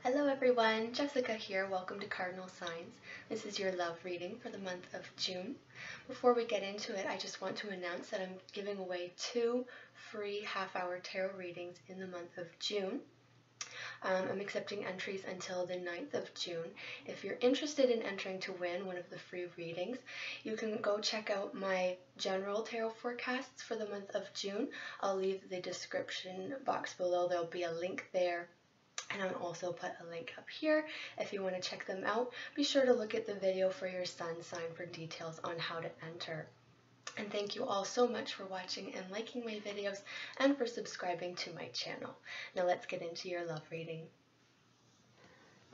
Hello everyone, Jessica here. Welcome to Cardinal Signs. This is your love reading for the month of June. Before we get into it, I just want to announce that I'm giving away 2 free half-hour tarot readings in the month of June. I'm accepting entries until the 9th of June. If you're interested in entering to win one of the free readings, you can go check out my general tarot forecasts for the month of June. I'll leave the description box below. There'll be a link there. And I'll also put a link up here if you want to check them out. Be sure to look at the video for your sun sign for details on how to enter. And thank you all so much for watching and liking my videos and for subscribing to my channel. Now let's get into your love reading.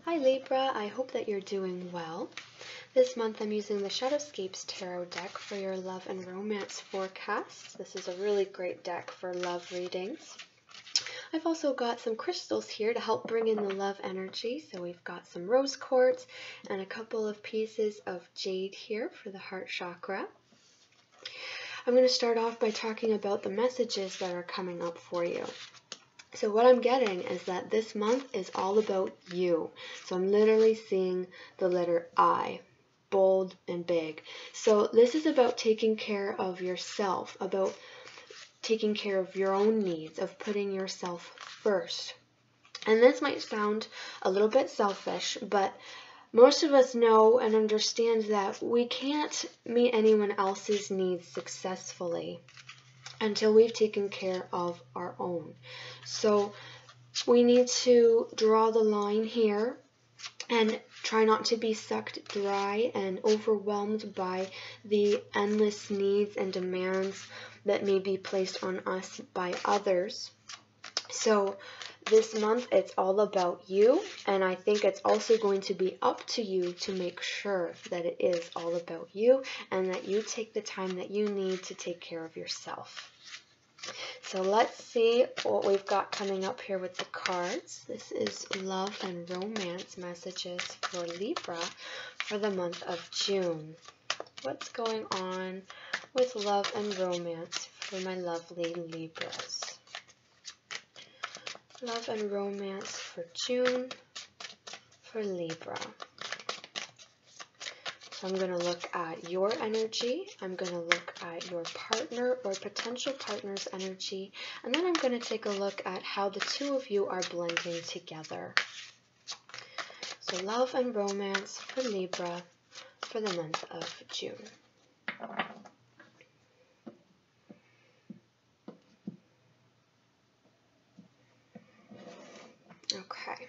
Hi Libra, I hope that you're doing well. This month I'm using the Shadowscapes Tarot deck for your love and romance forecasts. This is a really great deck for love readings. I've also got some crystals here to help bring in the love energy. So we've got some rose quartz and a couple of pieces of jade here for the heart chakra. I'm going to start off by talking about the messages that are coming up for you. So what I'm getting is that this month is all about you. So I'm literally seeing the letter I, bold and big. So this is about taking care of yourself, about taking care of your own needs, of putting yourself first. And this might sound a little bit selfish, but most of us know and understand that we can't meet anyone else's needs successfully until we've taken care of our own. So we need to draw the line here and try not to be sucked dry and overwhelmed by the endless needs and demands that may be placed on us by others. So this month it's all about you, and I think it's also going to be up to you to make sure that it is all about you and that you take the time that you need to take care of yourself. So let's see what we've got coming up here with the cards. This is love and romance messages for Libra for the month of June. What's going on with love and romance for my lovely Libras? Love and romance for June for Libra. So I'm going to look at your energy, I'm going to look at your partner or potential partner's energy, and then I'm going to take a look at how the two of you are blending together. So love and romance for Libra for the month of June. Okay.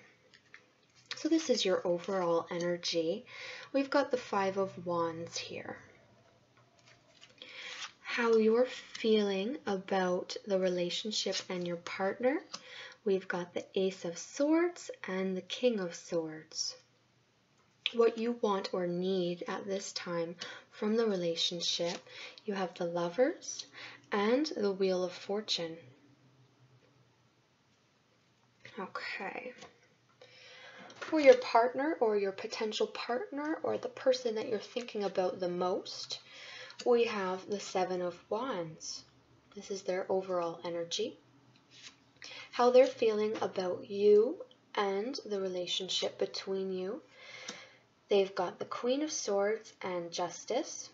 So this is your overall energy. We've got the 5 of Wands here. How you're feeling about the relationship and your partner. We've got the Ace of Swords and the King of Swords. What you want or need at this time from the relationship. You have the Lovers and the Wheel of Fortune. Okay. For your partner or your potential partner or the person that you're thinking about the most, we have the 7 of Wands. This is their overall energy. How they're feeling about you and the relationship between you. They've got the Queen of Swords and Justice.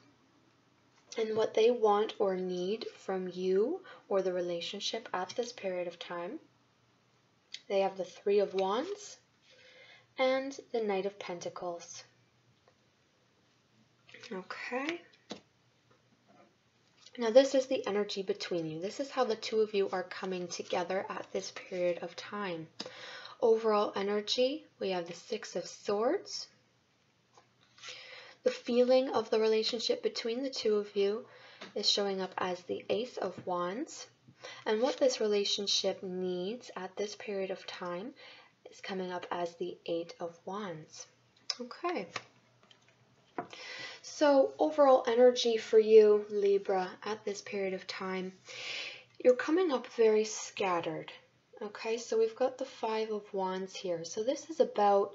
And what they want or need from you or the relationship at this period of time. They have the 3 of Wands and the Knight of Pentacles. Okay. Now this is the energy between you. This is how the two of you are coming together at this period of time. Overall energy, we have the 6 of Swords. The feeling of the relationship between the two of you is showing up as the Ace of Wands. And what this relationship needs at this period of time is coming up as the 8 of Wands. Okay. So overall energy for you, Libra, at this period of time, you're coming up very scattered. Okay, so we've got the 5 of Wands here. So this is about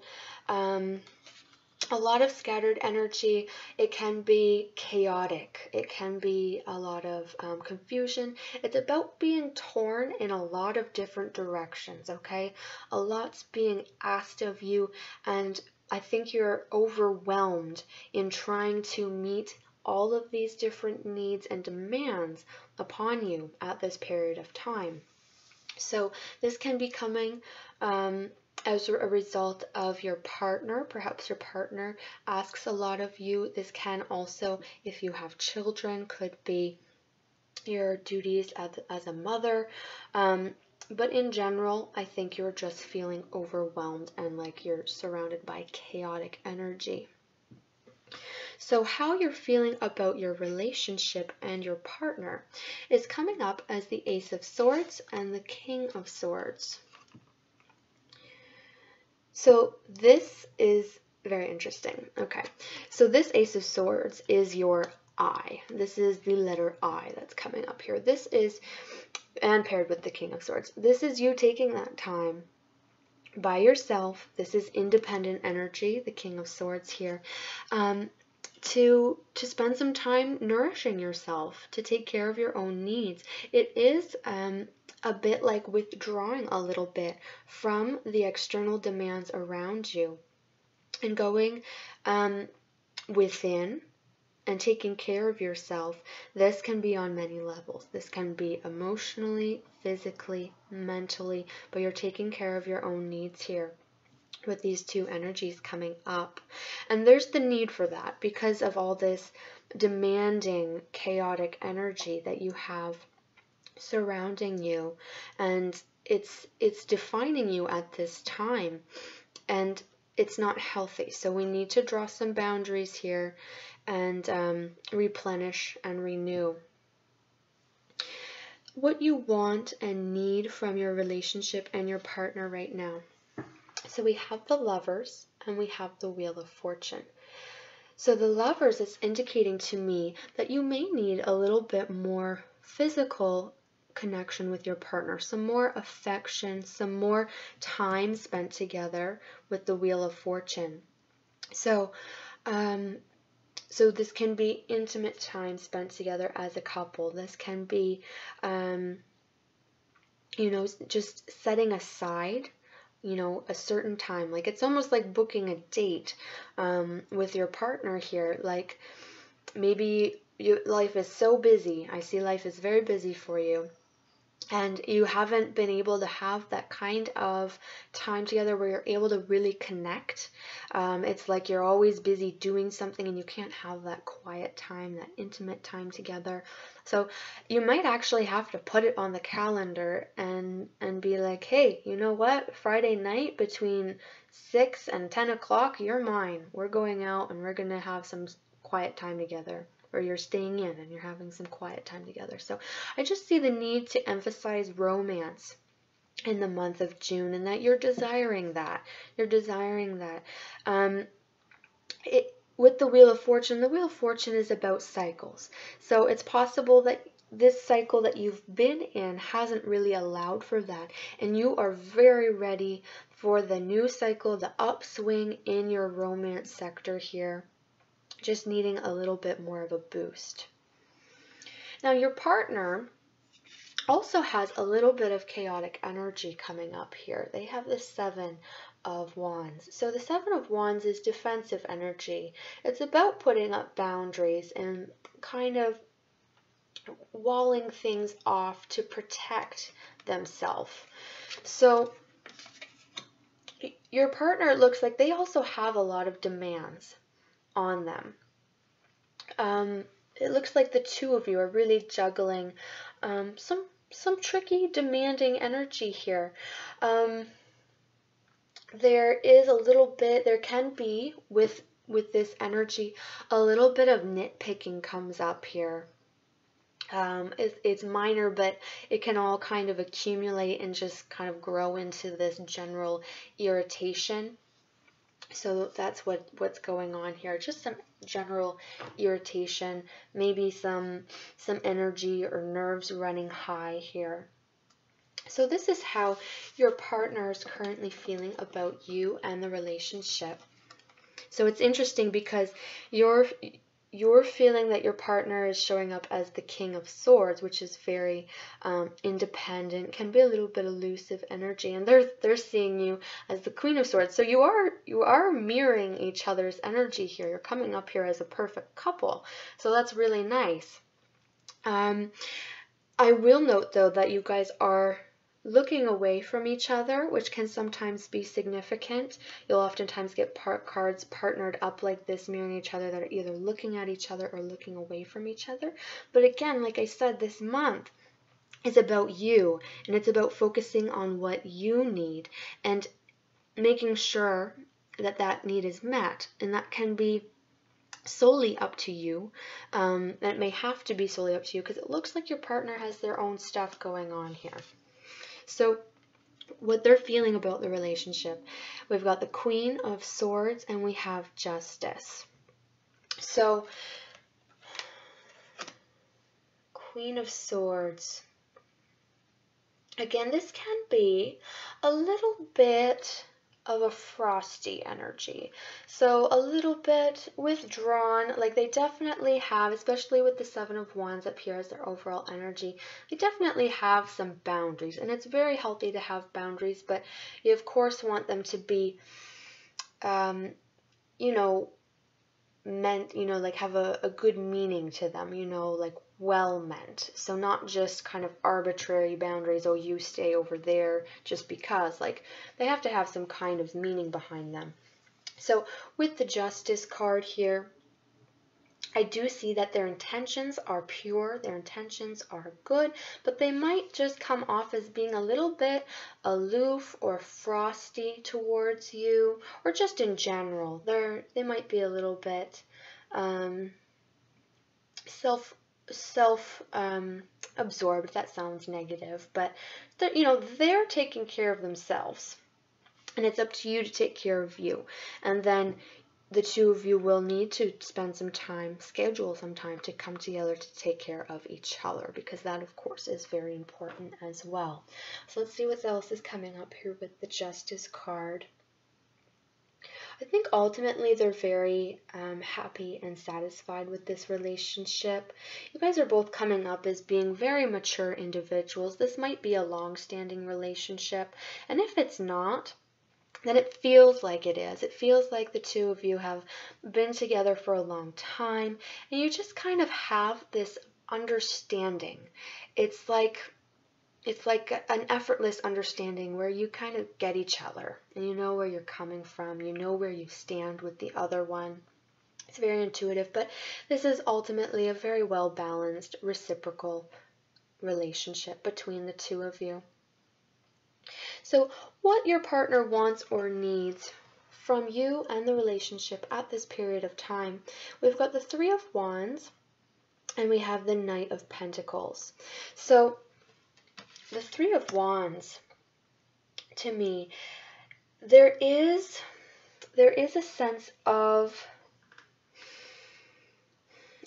a lot of scattered energy. It can be chaotic. It can be a lot of confusion. It's about being torn in a lot of different directions, okay? A lot's being asked of you, and I think you're overwhelmed in trying to meet all of these different needs and demands upon you at this period of time. So this can be coming as a result of your partner. Perhaps your partner asks a lot of you. This can also, if you have children, could be your duties as a mother. But in general, I think you're just feeling overwhelmed and like you're surrounded by chaotic energy. So how you're feeling about your relationship and your partner is coming up as the Ace of Swords and the King of Swords. So this is very interesting. Okay, so this Ace of Swords is your I. This is the letter I that's coming up here. This is, and paired with the King of Swords, this is you taking that time by yourself. This is independent energy, the King of Swords here. To spend some time nourishing yourself, to take care of your own needs. It is a bit like withdrawing a little bit from the external demands around you and going within and taking care of yourself. This can be on many levels. This can be emotionally, physically, mentally, but you're taking care of your own needs here with these two energies coming up. And there's the need for that because of all this demanding, chaotic energy that you have surrounding you, and it's defining you at this time, and it's not healthy. So we need to draw some boundaries here and replenish and renew what you want and need from your relationship and your partner right now. So we have the Lovers and we have the Wheel of Fortune. So the Lovers is indicating to me that you may need a little bit more physical connection with your partner, some more affection, some more time spent together with the Wheel of Fortune. So this can be intimate time spent together as a couple. This can be, just setting aside a certain time. Like it's almost like booking a date with your partner here. Like maybe life is so busy. I see life is very busy for you. And you haven't been able to have that kind of time together where you're able to really connect. It's like you're always busy doing something and you can't have that quiet time, that intimate time together. So you might actually have to put it on the calendar and be like, hey, you know what? Friday night between 6 and 10 o'clock, you're mine. We're going out and we're going to have some quiet time together. Or you're staying in and you're having some quiet time together. So I just see the need to emphasize romance in the month of June, and that you're desiring that. You're desiring that. With the Wheel of Fortune is about cycles. So it's possible that this cycle that you've been in hasn't really allowed for that, and you are very ready for the new cycle, the upswing in your romance sector here. Just needing a little bit more of a boost. Now your partner also has a little bit of chaotic energy coming up here. They have the 7 of Wands. So the 7 of Wands is defensive energy. It's about putting up boundaries and kind of walling things off to protect themselves. So your partner, looks like they also have a lot of demands on them. It looks like the two of you are really juggling some tricky, demanding energy here. There is a little bit, there can be with this energy, a little bit of nitpicking comes up here. It's minor, but it can all kind of accumulate and just kind of grow into this general irritation. So that's what's going on here. Just some general irritation, maybe some energy or nerves running high here. So this is how your partner is currently feeling about you and the relationship. So it's interesting because you're feeling that your partner is showing up as the King of Swords, which is very independent, can be a little bit elusive energy, and they're seeing you as the Queen of Swords. So you are mirroring each other's energy here. You're coming up here as a perfect couple. So that's really nice. I will note though that you guys are looking away from each other, which can sometimes be significant. You'll oftentimes get cards partnered up like this, mirroring each other, that are either looking at each other or looking away from each other. But again, like I said, this month is about you, and it's about focusing on what you need and making sure that that need is met. And that can be solely up to you. It may have to be solely up to you because it looks like your partner has their own stuff going on here. So what they're feeling about the relationship, we've got the Queen of Swords and we have Justice. So Queen of Swords, again, this can be a little bit of a frosty energy, so a little bit withdrawn. Like they definitely have, especially with the Seven of Wands up here as their overall energy, they definitely have some boundaries, and it's very healthy to have boundaries, but you of course want them to be you know, meant, you know, like have a good meaning to them, you know, like well meant. So not just kind of arbitrary boundaries, oh, you stay over there just because. Like they have to have some kind of meaning behind them. So with the Justice card here, I do see that their intentions are pure, their intentions are good, but they might just come off as being a little bit aloof or frosty towards you, or just in general. They might be a little bit absorbed. That sounds negative, but you know, they're taking care of themselves, and it's up to you to take care of you. And then the two of you will need to spend some time, schedule some time to come together to take care of each other, because that of course is very important as well. So let's see what else is coming up here with the Justice card. I think ultimately they're very happy and satisfied with this relationship. You guys are both coming up as being very mature individuals. This might be a long-standing relationship, and if it's not, then it feels like it is. It feels like the two of you have been together for a long time, and you just kind of have this understanding. It's like an effortless understanding where you kind of get each other, and you know where you're coming from, you know where you stand with the other one. It's very intuitive, but this is ultimately a very well-balanced, reciprocal relationship between the two of you. So what your partner wants or needs from you and the relationship at this period of time, we've got the Three of Wands and we have the Knight of Pentacles. So the Three of Wands, to me, there is a sense of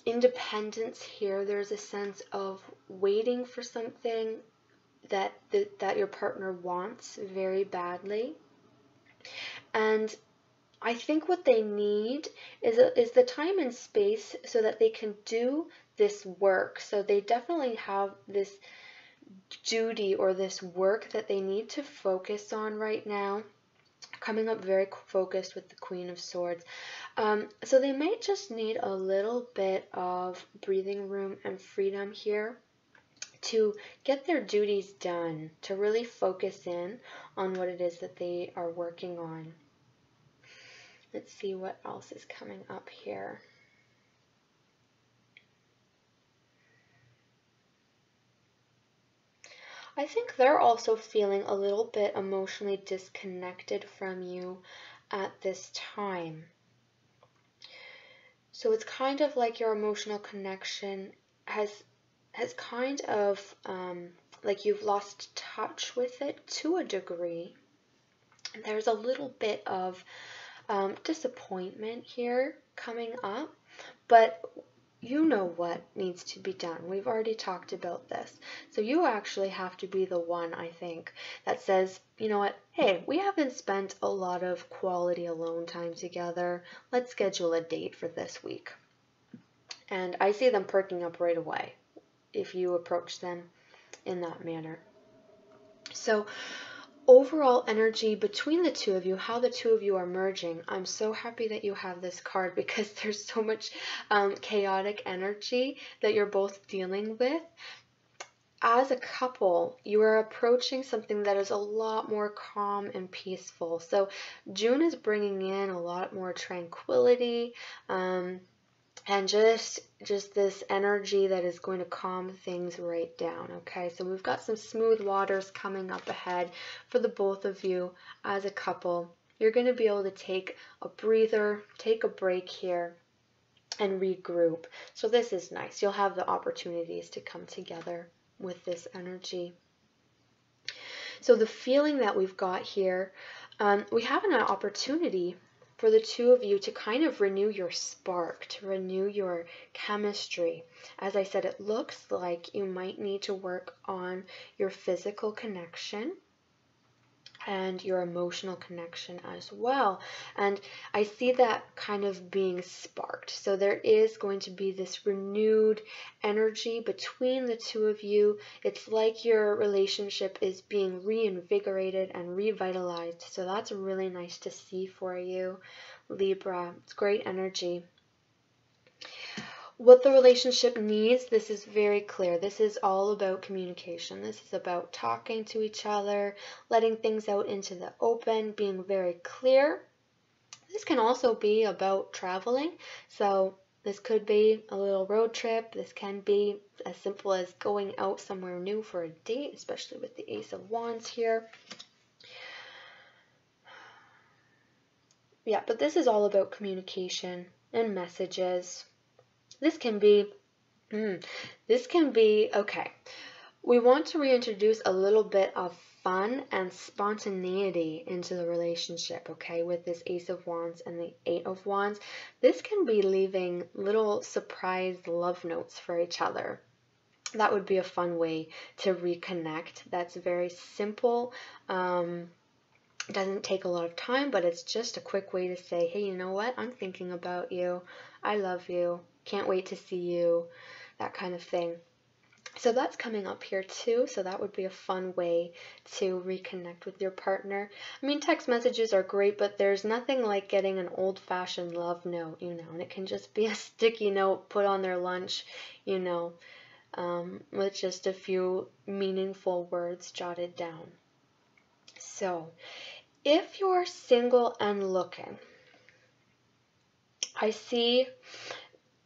independence here. There's a sense of waiting for something that your partner wants very badly. And I think what they need is the time and space so that they can do this work. So they definitely have this duty or this work that they need to focus on right now, coming up very focused with the Queen of Swords. So they might just need a little bit of breathing room and freedom here to get their duties done, to really focus in on what it is that they are working on. Let's see what else is coming up here. I think they're also feeling a little bit emotionally disconnected from you at this time. So it's kind of like your emotional connection has kind of, like you've lost touch with it to a degree. There's a little bit of disappointment here coming up, but you know what needs to be done. We've already talked about this. So you actually have to be the one, I think, that says, you know what, hey, we haven't spent a lot of quality alone time together. Let's schedule a date for this week. And I see them perking up right away if you approach them in that manner. So overall energy between the two of you, how the two of you are merging, I'm so happy that you have this card because there's so much chaotic energy that you're both dealing with. As a couple, you are approaching something that is a lot more calm and peaceful. So June is bringing in a lot more tranquility, and just this energy that is going to calm things right down. Okay, so we've got some smooth waters coming up ahead for the both of you as a couple. You're going to be able to take a breather, take a break here, and regroup. So this is nice. You'll have the opportunities to come together with this energy. So the feeling that we've got here, we have an opportunity for the two of you to kind of renew your spark, to renew your chemistry. As I said, it looks like you might need to work on your physical connection and your emotional connection as well. And I see that kind of being sparked. So there is going to be this renewed energy between the two of you. It's like your relationship is being reinvigorated and revitalized. So that's really nice to see for you, Libra. It's great energy. What the relationship needs, this is very clear. This is all about communication. This is about talking to each other, letting things out into the open, being very clear. This can also be about traveling. So this could be a little road trip. This can be as simple as going out somewhere new for a date, especially with the Ace of Wands here. Yeah, but this is all about communication and messages. This can be, okay. We want to reintroduce a little bit of fun and spontaneity into the relationship, okay, with this Ace of Wands and the Eight of Wands. This can be leaving little surprise love notes for each other. That would be a fun way to reconnect. That's very simple. It doesn't take a lot of time, but it's just a quick way to say, hey, you know what? I'm thinking about you. I love you. Can't wait to see you. That kind of thing. So that's coming up here too. So that would be a fun way to reconnect with your partner. I mean, text messages are great, but there's nothing like getting an old-fashioned love note, you know, and it can just be a sticky note put on their lunch, you know, with just a few meaningful words jotted down. So if you're single and looking, I see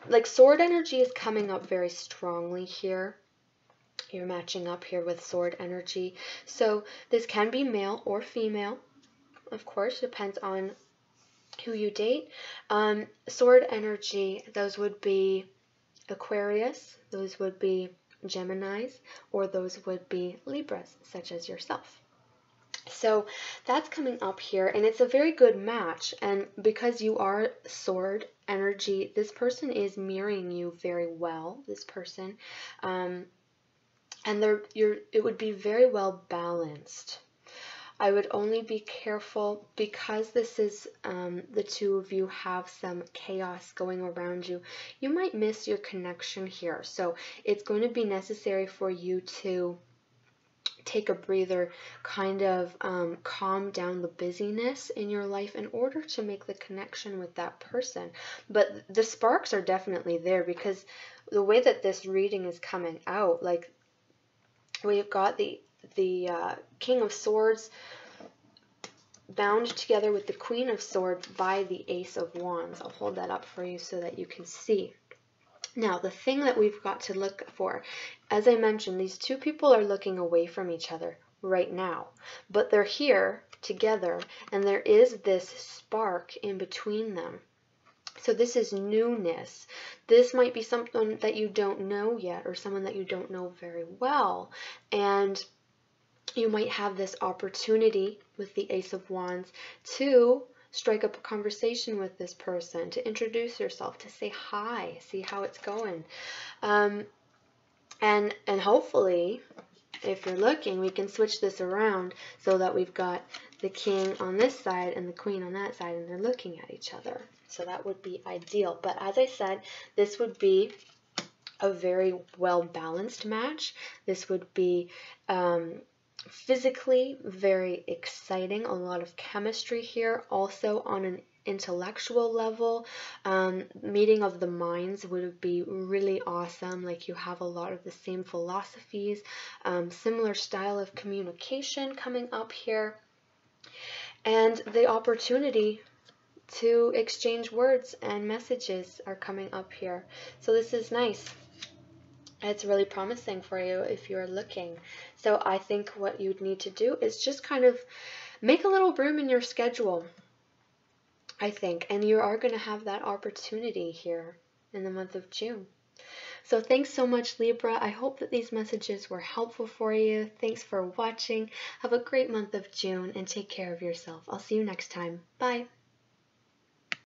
like sword energy is coming up very strongly here. You're matching up here with sword energy. So this can be male or female. Of course, depends on who you date. Sword energy, those would be Aquarius, those would be Geminis, or those would be Libras, such as yourself. So that's coming up here, and it's a very good match. And because you are sword energy, this person is mirroring you very well, this person. And it would be very well balanced. I would only be careful because this is the two of you have some chaos going around you. You might miss your connection here. So it's going to be necessary for you to take a breather, kind of calm down the busyness in your life in order to make the connection with that person. But the sparks are definitely there because the way that this reading is coming out, like we've got the King of Swords bound together with the Queen of Swords by the Ace of Wands. I'll hold that up for you so that you can see. Now, the thing that we've got to look for, as I mentioned, these two people are looking away from each other right now, but they're here together, and there is this spark in between them. So this is newness. This might be someone that you don't know yet, or someone that you don't know very well, and you might have this opportunity with the Ace of Wands to strike up a conversation with this person, to introduce yourself, to say hi, see how it's going. And hopefully, if you're looking, we can switch this around so that we've got the king on this side and the queen on that side, and they're looking at each other. So that would be ideal. But as I said, this would be a very well-balanced match. This would be physically very exciting, a lot of chemistry here. Also on an intellectual level, meeting of the minds would be really awesome. Like, you have a lot of the same philosophies, similar style of communication coming up here, and the opportunity to exchange words and messages are coming up here. So this is nice. It's really promising for you if you're looking. So I think what you'd need to do is just kind of make a little room in your schedule, I think, and you are going to have that opportunity here in the month of June. So thanks so much, Libra. I hope that these messages were helpful for you. Thanks for watching. Have a great month of June and take care of yourself. I'll see you next time. Bye.